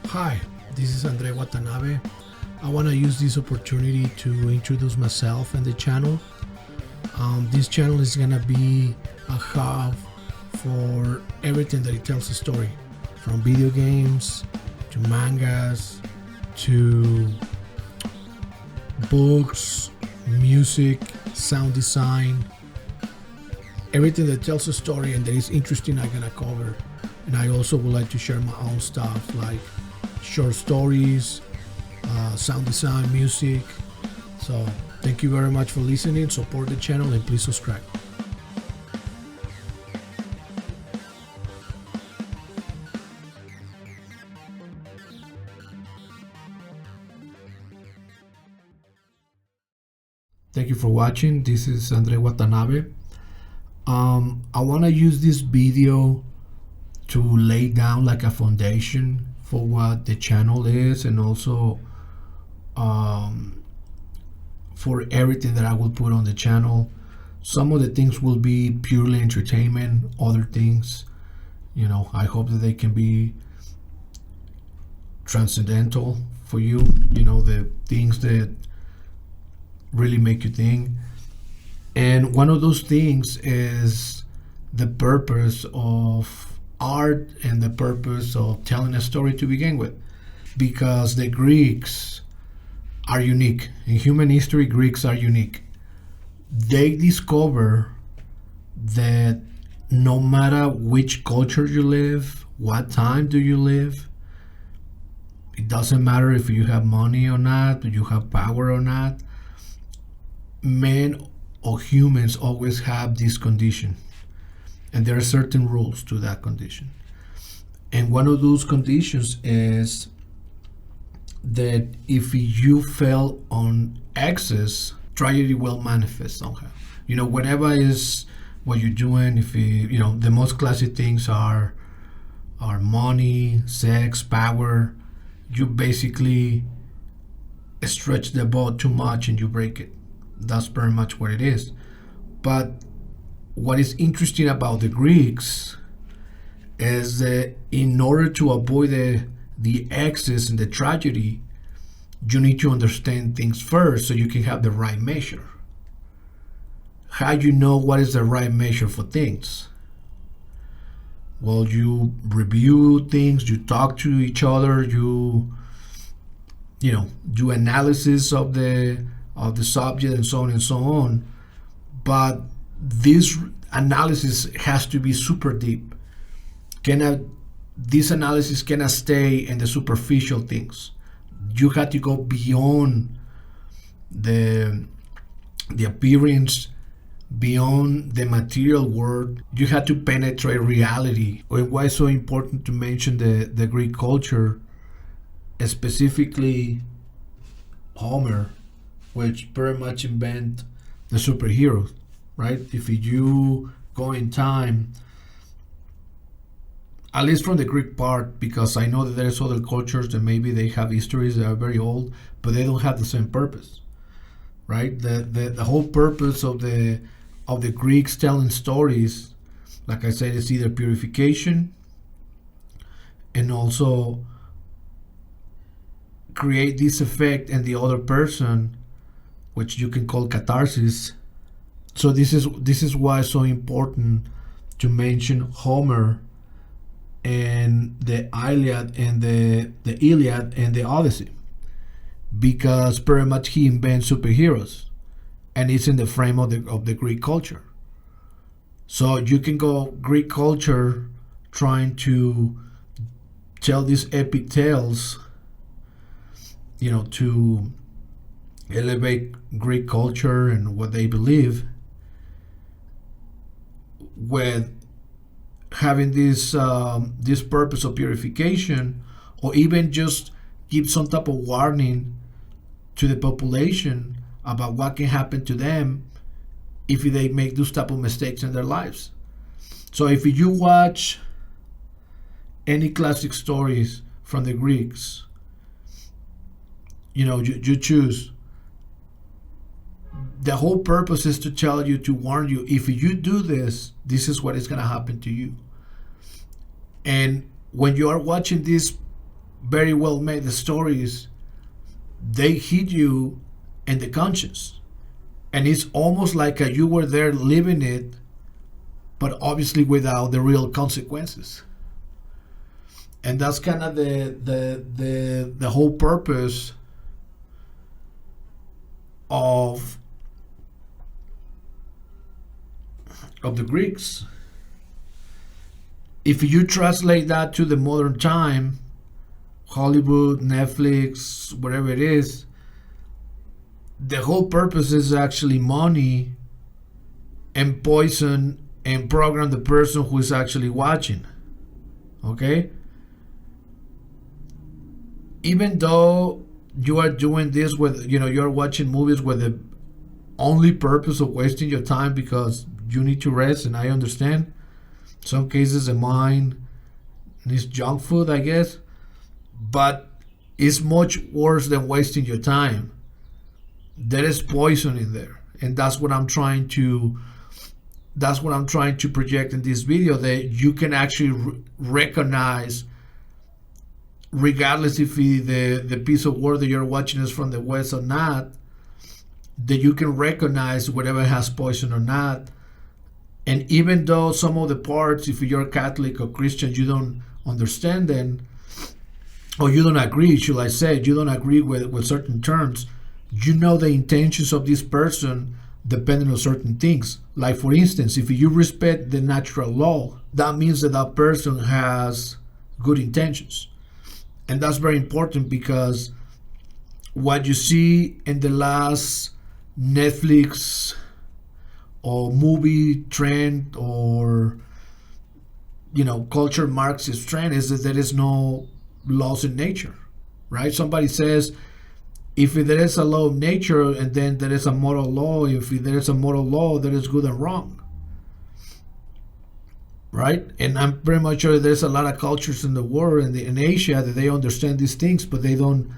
Hi, this is Watanabe. I want to use this opportunity to introduce myself and the channel. This channel is going to be a hub for everything that it tells a story, from video games to mangas to books, music, sound design. Everything that tells a story and that is interesting, I'm going to cover. And I also would like to share my own stuff like short stories, sound design, music. So thank you very much for listening. Support the channel and please subscribe. Thank you for watching. This is Watanabe. I want to use this video to lay down like a foundation for what the channel is, and also for everything that I will put on the channel. Some of the things will be purely entertainment, other things, I hope that they can be transcendental for you, the things that really make you think. And one of those things is the purpose of art and the purpose of telling a story to begin with, because the Greeks are unique. In human history, Greeks are unique. They discover that no matter which culture you live, what time do you live, it doesn't matter if you have money or not, or you have power or not, men or humans always have this condition. And there are certain rules to that condition. And one of those conditions is that if you fail on excess, tragedy will manifest somehow. Whatever is what you're doing, if the most classic things are money, sex, power, you basically stretch the boat too much and you break it. That's pretty much what it is. But what is interesting about the Greeks is that in order to avoid the excess and the tragedy, you need to understand things first so you can have the right measure. How you know what is the right measure for things? Well, you review things, you talk to each other, you do analysis of the subject and so on and so on. But this analysis has to be super deep. This analysis cannot stay in the superficial things. You have to go beyond the appearance, beyond the material world. You have to penetrate reality. Why it's so important to mention the Greek culture, specifically Homer, which very much invent the superheroes, right? If you go in time, at least from the Greek part, because I know that there's other cultures that maybe they have histories that are very old, but they don't have the same purpose, right? The whole purpose of the Greeks telling stories, like I said, is either purification and also create this effect in the other person, which you can call catharsis. So this is why it's so important to mention Homer and the Iliad and the Iliad and the Odyssey, because pretty much he invents superheroes, and it's in the frame of the Greek culture. So you can go Greek culture trying to tell these epic tales, to elevate Greek culture and what they believe, with having this purpose of purification, or even just give some type of warning to the population about what can happen to them if they make those type of mistakes in their lives. So if you watch any classic stories from the Greeks, you choose. The whole purpose is to tell you, to warn you, if you do this, this is what is going to happen to you. And when you are watching these very well made stories, they hit you in the conscience, and it's almost like you were there living it, but obviously without the real consequences. And that's kind of the whole purpose of the Greeks. If you translate that to the modern time, Hollywood, Netflix, whatever it is, the whole purpose is actually money and poison and program the person who is actually watching. Okay? Even though you are doing this with, you're watching movies with the only purpose of wasting your time because you need to rest, and I understand. Some cases the mind needs junk food, I guess. But it's much worse than wasting your time. There is poison in there. And that's what I'm trying to project in this video, that you can actually recognize, regardless if the piece of work that you're watching is from the West or not, that you can recognize whatever has poison or not. And even though some of the parts, if you're Catholic or Christian, you don't understand them, or you don't agree, should I say, you don't agree with certain terms, you know the intentions of this person depending on certain things. Like, for instance, if you respect the natural law, that means that that person has good intentions. And that's very important, because what you see in the last Netflix or movie trend, or culture Marxist trend, is that there is no laws in nature, right? Somebody says, if there is a law of nature, and then there is a moral law, if there is a moral law, there is good and wrong, right? And I'm pretty much sure there's a lot of cultures in the world and in Asia that they understand these things, but they don't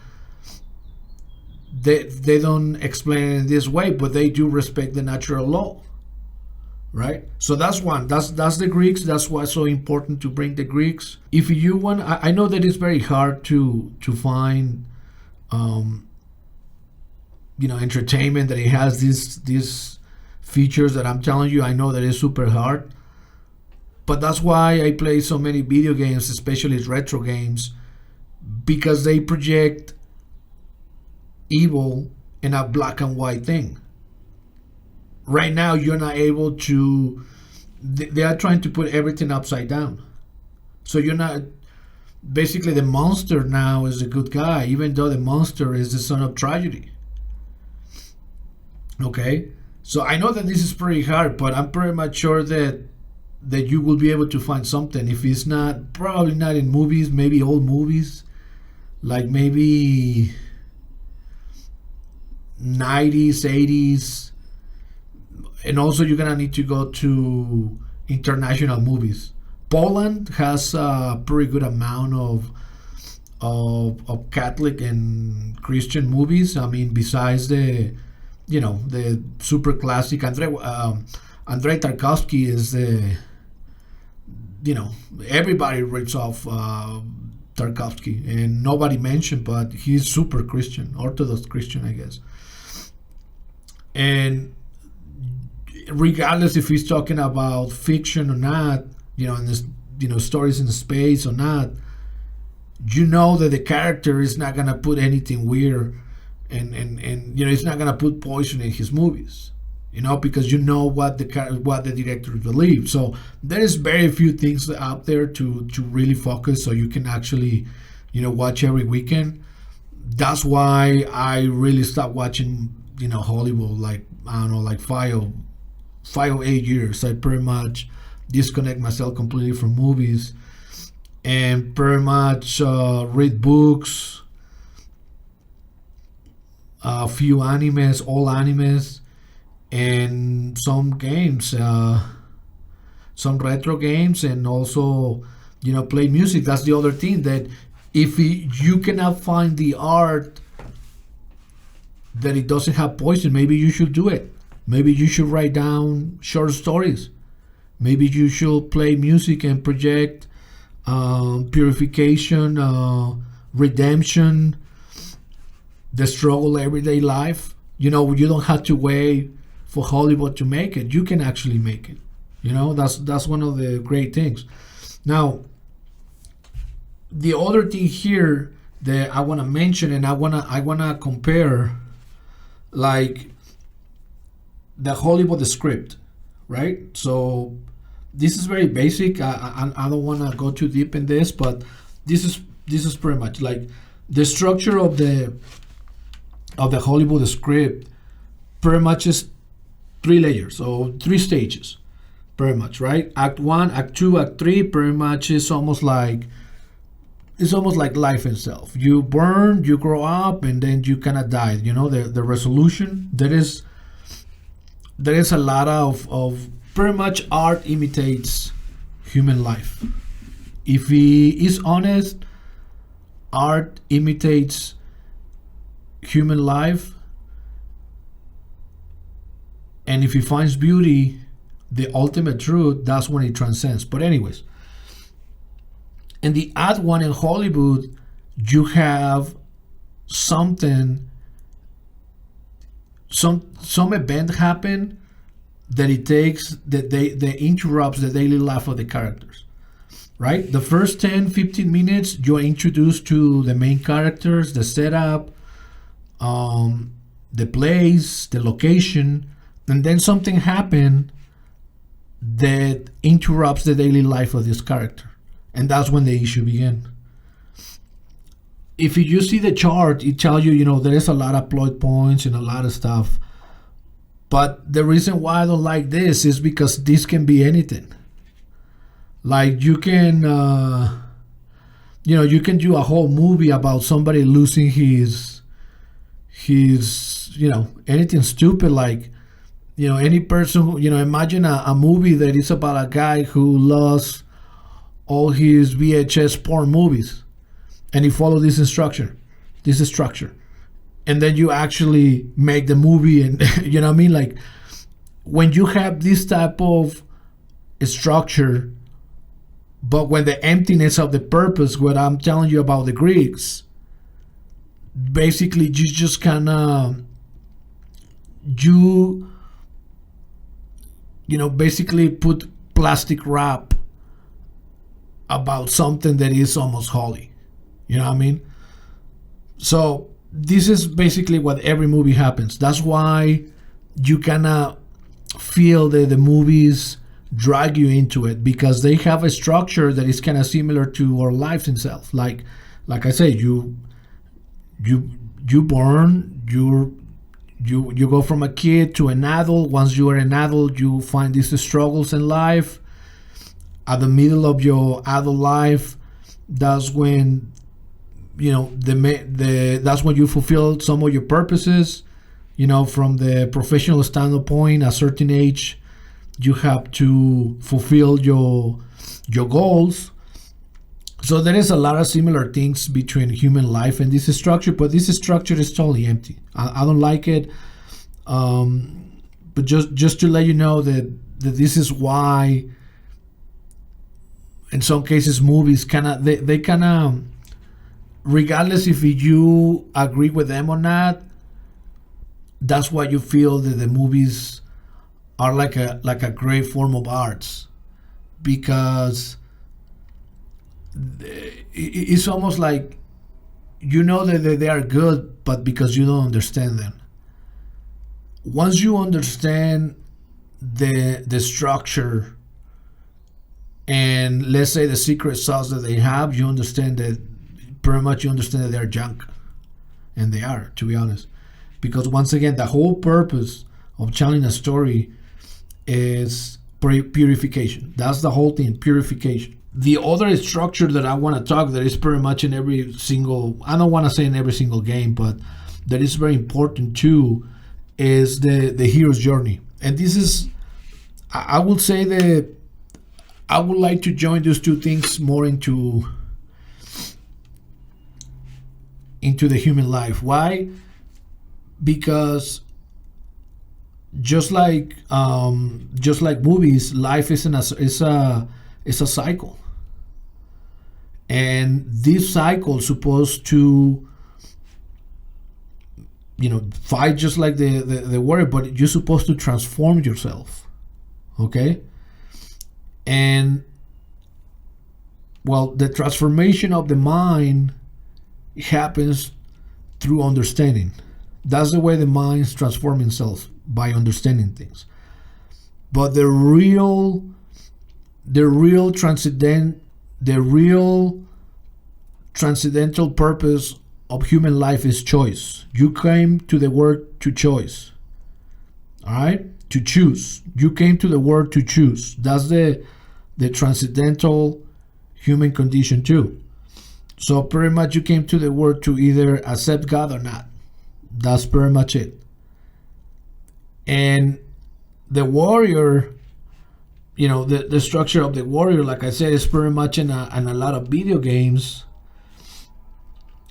explain it in this way, but they do respect the natural law, right? So that's one. That's the Greeks. That's why it's so important to bring the Greeks. If you want, I know that it's very hard to find entertainment that it has these features that I'm telling you. I know that it's super hard, but that's why I play so many video games, especially retro games, because they project evil in a black and white thing. Right now, you're not able to. They are trying to put everything upside down, so you're not. Basically, the monster now is a good guy, even though the monster is the son of tragedy. Okay, so I know that this is pretty hard, but I'm pretty much sure that you will be able to find something. If it's not, probably not in movies, maybe old movies, like maybe 90s, 80s, and also you're gonna need to go to international movies. Poland has a pretty good amount of Catholic and Christian movies. I mean, besides the super classic Andrei Tarkovsky is everybody rips off Tarkovsky, and nobody mentioned, but he's super Christian, Orthodox Christian, I guess. And regardless if he's talking about fiction or not, and this, stories in space or not, that the character is not gonna put anything weird, and he's not gonna put poison in his movies, because what the director believes. So there is very few things out there to really focus, so you can actually watch every weekend. That's why I really stopped watching Hollywood, like, I don't know, like 5 or 8 years. I pretty much disconnect myself completely from movies, and pretty much read books, a few animes, all animes, and some games, some retro games, and also play music. That's the other thing, that if you cannot find the art that it doesn't have poison, maybe you should do it. Maybe you should write down short stories. Maybe you should play music and project purification, redemption, the struggle, everyday life. You don't have to wait for Hollywood to make it. You can actually make it. That's one of the great things. Now, the other thing here that I want to mention, and I wanna compare, like, the Hollywood script, right? So this is very basic. I don't want to go too deep in this, but this is pretty much like the structure of the Hollywood script. Pretty much is 3 layers, so 3 stages, pretty much, right? Act 1, Act 2, Act 3. Pretty much is almost like life itself. You burn, you grow up, and then you kind of die. The resolution. There is a lot of pretty much art imitates human life. If he is honest, art imitates human life. And if he finds beauty, the ultimate truth, that's when it transcends. But anyways, in the Act 1 in Hollywood, you have something, some event happen that it takes, that they interrupts the daily life of the characters, right? The first 10-15 minutes, you're introduced to the main characters, the setup, the place, the location, and then something happened that interrupts the daily life of this character, and that's when the issue begins. If you see the chart, it tells you, there is a lot of plot points and a lot of stuff. But the reason why I don't like this is because this can be anything. Like, you can, you can do a whole movie about somebody losing his, anything stupid, like, any person who, imagine a movie that is about a guy who lost all his VHS porn movies, and he followed this structure, and then you actually make the movie, and you know what I mean? Like, when you have this type of structure, but when the emptiness of the purpose, what I'm telling you about the Greeks, basically you just kind of, basically put plastic wrap about something that is almost holy. You know what I mean? So this is basically what every movie happens. That's why you cannot feel that the movies drag you into it, because they have a structure that is kind of similar to our lives itself. Like I say, you born, you go from a kid to an adult. Once you are an adult, you find these struggles in life. At the middle of your adult life, that's when that's when you fulfill some of your purposes. From the professional standpoint, at a certain age, you have to fulfill your goals. So there is a lot of similar things between human life and this structure, but this structure is totally empty. I don't like it. But just to let you know that this is why, in some cases, movies they kind of, regardless if you agree with them or not, that's why you feel that the movies are like a great form of arts, because it's almost like that they are good, but because you don't understand them. Once you understand the structure, and let's say the secret sauce that they have, you understand that pretty much that they're junk, and they are, to be honest. Because once again, the whole purpose of telling a story is purification. That's the whole thing, purification. The other structure that I want to talk, that is pretty much in every single, I don't want to say in every single game, but that is very important too, is the hero's journey. And this is, I would say that I would like to join those two things more into the human life. Why? Because just like movies, life is a cycle. And this cycle is supposed to, fight just like the warrior, but you're supposed to transform yourself. Okay? And, well, the transformation of the mind happens through understanding. That's the way the mind transforms itself, by understanding things. But the real transcendental purpose of human life is choice. You came to the word to choice. All right? To choose. You came to the word to choose. That's the transcendental human condition too. So pretty much you came to the word to either accept God or not. That's pretty much it. And the warrior, the structure of the warrior, like I said, is pretty much in a lot of video games,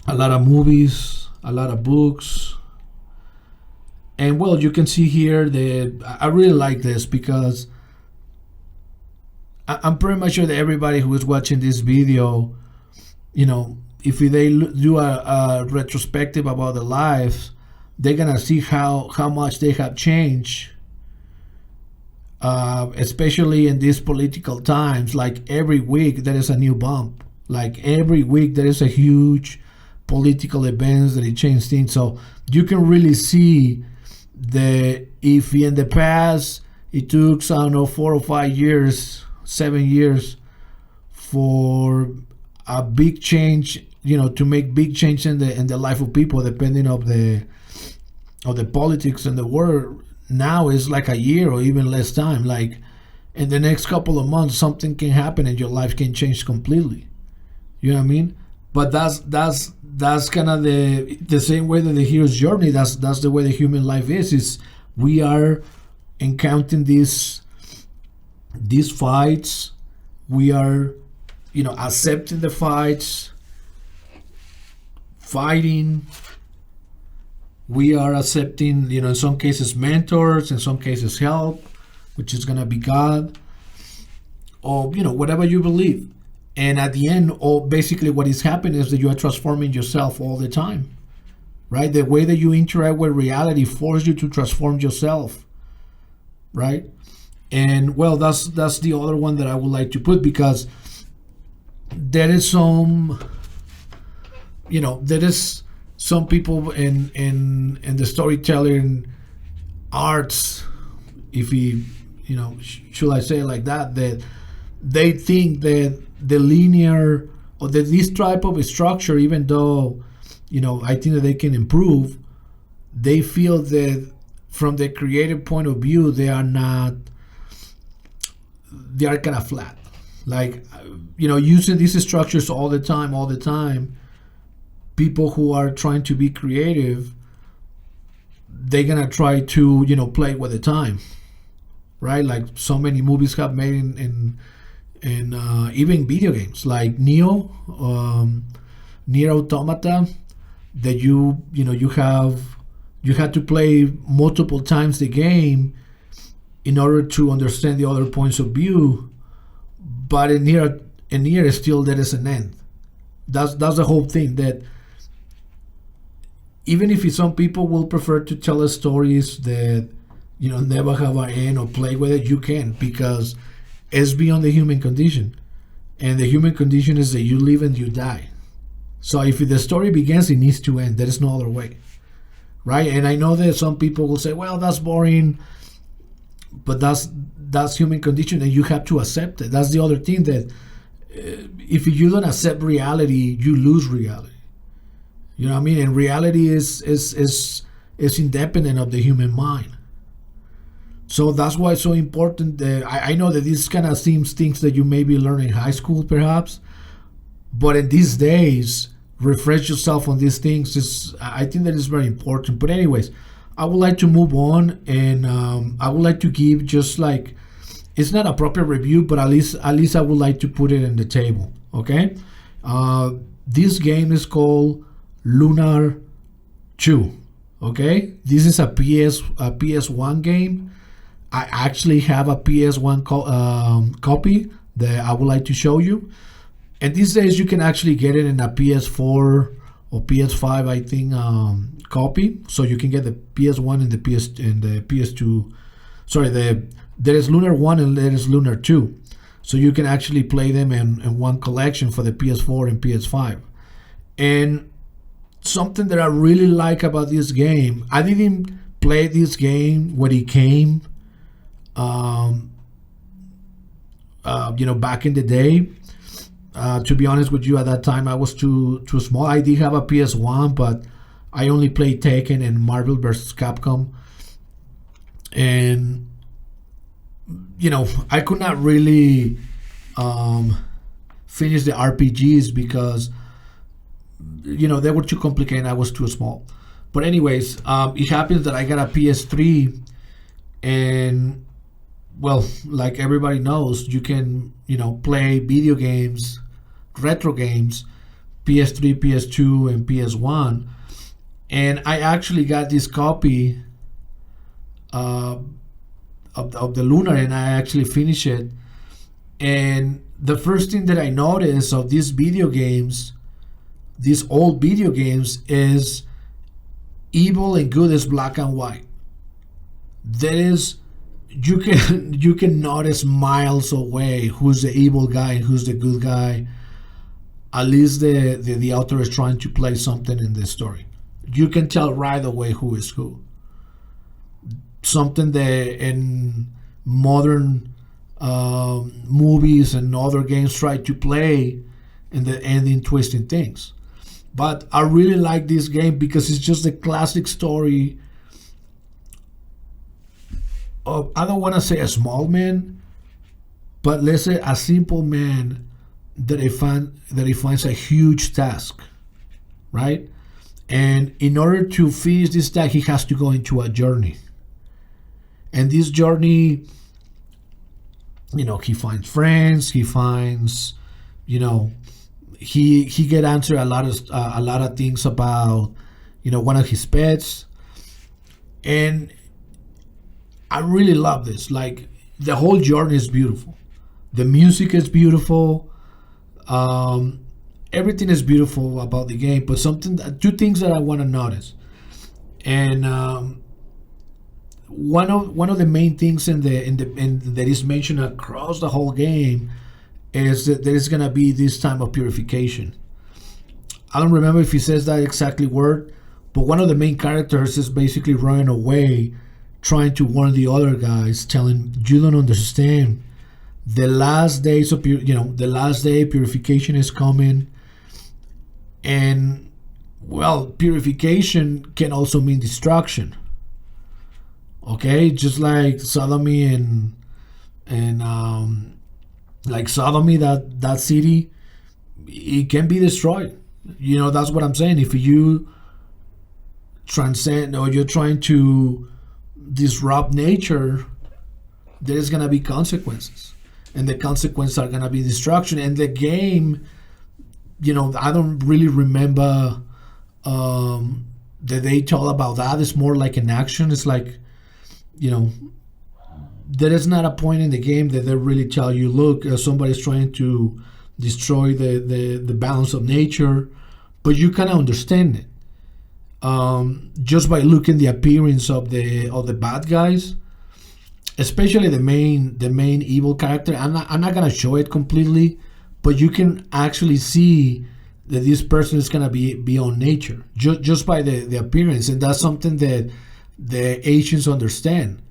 a lot of movies, a lot of books. And well, you can see here that I really like this, because I'm pretty much sure that everybody who is watching this video, if they do a retrospective about their lives, they're gonna see how much they have changed, especially in these political times. Like every week there is a new bump. Like every week there is a huge political events that it changes things. So you can really see that if in the past it took, I don't know, 4 or 5 years, 7 years for a big change, to make big change in the life of people, depending of the politics in the world. Now it's like a year or even less time. Like in the next couple of months, something can happen and your life can change completely. You know what I mean? But that's kind of the same way that the hero's journey. That's the way the human life is we are encountering these fights. We are, accepting the fights, fighting. We are accepting, in some cases mentors, in some cases help, which is gonna be God, or whatever you believe. And at the end, basically what is happening is that you are transforming yourself all the time, right? The way that you interact with reality forces you to transform yourself, right? And well, that's the other one that I would like to put, because there is some people in the storytelling arts, if should I say it like that they think that the linear or this type of structure, even though I think that they can improve, they feel that from the creative point of view they are kind of flat. Like using these structures all the time, people who are trying to be creative, they're gonna try to play with the time, right? Like so many movies have made in even video games like Neo, Nier Automata, that you had to play multiple times the game in order to understand the other points of view. But in Nier still there is an end. That's the whole thing, that even if some people will prefer to tell stories that never have an end or play with it, you can, because it's beyond the human condition. And the human condition is that you live and you die. So if the story begins, it needs to end. There is no other way, right? And I know that some people will say, well, that's boring, but that's human condition, and you have to accept it. That's the other thing, that if you don't accept reality, you lose reality. You know what I mean? And reality is independent of the human mind. So that's why it's so important. I know that this kind of seems things that you maybe learn in high school, perhaps, but in these days, refresh yourself on these things. I think that is very important. But anyways, I would like to move on, and I would like to give just like, it's not a proper review, but at least I would like to put it in the table. Okay, this game is called Lunar 2. Okay, this is a PS1 game. I actually have a PS1 copy that I would like to show you. And these days you can actually get it in a PS4 or PS5, I think, copy. So you can get the PS1 and the PS2. Sorry, there is Lunar 1 and there is Lunar 2. So you can actually play them in one collection for the PS4 and PS5. And something that I really like about this game, I didn't play this game when it came, back in the day. To be honest with you, at that time I was too small. I did have a PS1, but I only played Tekken and Marvel vs. Capcom. And I could not really finish the RPGs because they were too complicated. I was too small. But anyways, it happens that I got a PS3, and well, like everybody knows, you can play video games, retro games, PS3, PS2, and PS1. And I actually got this copy of the Lunar, and I actually finished it. And the first thing that I noticed of these video games, these old video games, is evil and good is black and white. That is, you can notice miles away who's the evil guy and who's the good guy. At least the author is trying to play something in the story. You can tell right away who is who. Something that in modern movies and other games try to play, and the ending twisting things. But I really like this game because it's just a classic story of, I don't want to say a small man, but let's say a simple man that he finds a huge task, right? And in order to finish this task, he has to go into a journey. And this journey, he finds friends, he finds, he get answered a lot of things about, one of his pets. And I really love this. Like, the whole journey is beautiful. The music is beautiful. Everything is beautiful about the game. But two things that I want to notice, and one of the main things in that is mentioned across the whole game is that there is gonna be this time of purification. I don't remember if he says that exactly word, but one of the main characters is basically running away, trying to warn the other guys, telling, you don't understand. The last days of the last day purification is coming, and well, purification can also mean destruction. Okay, just like sodomy and like sodomy, that city, it can be destroyed. That's what I'm saying. If you transcend or you're trying to disrupt nature, there is gonna be consequences, and the consequences are gonna be destruction. And the game, I don't really remember that they talk about that. It's more like an action. It's like, there is not a point in the game that they really tell you, look, somebody's trying to destroy the balance of nature, but you kind of understand it just by looking the appearance of the bad guys, especially the main evil character. I'm not gonna show it completely, but you can actually see that this person is gonna be beyond nature just by the appearance, and that's something that the Asians understand.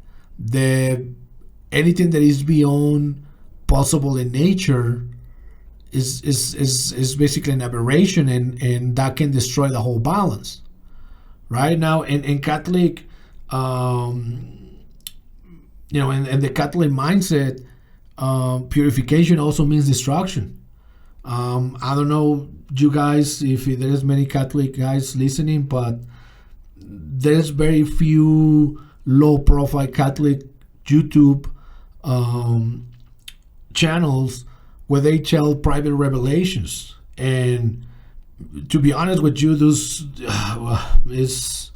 Anything that is beyond possible in nature is basically an aberration, and that can destroy the whole balance. Right now, in Catholic, in the Catholic mindset, purification also means destruction. I don't know, you guys, if there's many Catholic guys listening, but there's very few low-profile Catholic YouTube channels where they tell private revelations. And to be honest with you, this is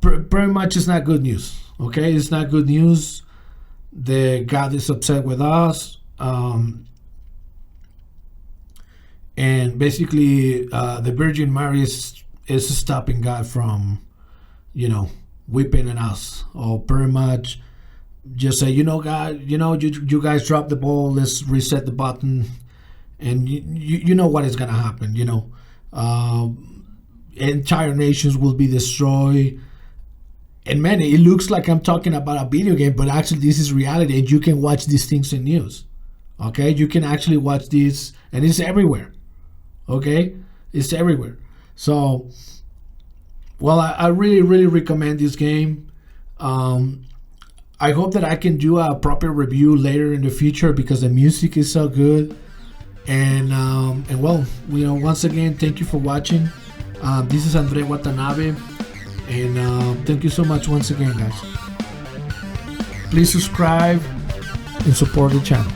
pretty much, it's not good news. Okay, it's not good news. The God is upset with us. and basically the Virgin Mary is stopping God from, whipping at us, or pretty much just say, God, you guys dropped the ball. Let's reset the button, and you know what is gonna happen. Entire nations will be destroyed. And man, it looks like I'm talking about a video game, but actually this is reality, and you can watch these things in news. Okay, you can actually watch this, and it's everywhere. Okay, it's everywhere. So, well, I really, really recommend this game. I hope that I can do a proper review later in the future because the music is so good. And well, once again, thank you for watching. This is Andre Watanabe. And thank you so much once again, guys. Please subscribe and support the channel.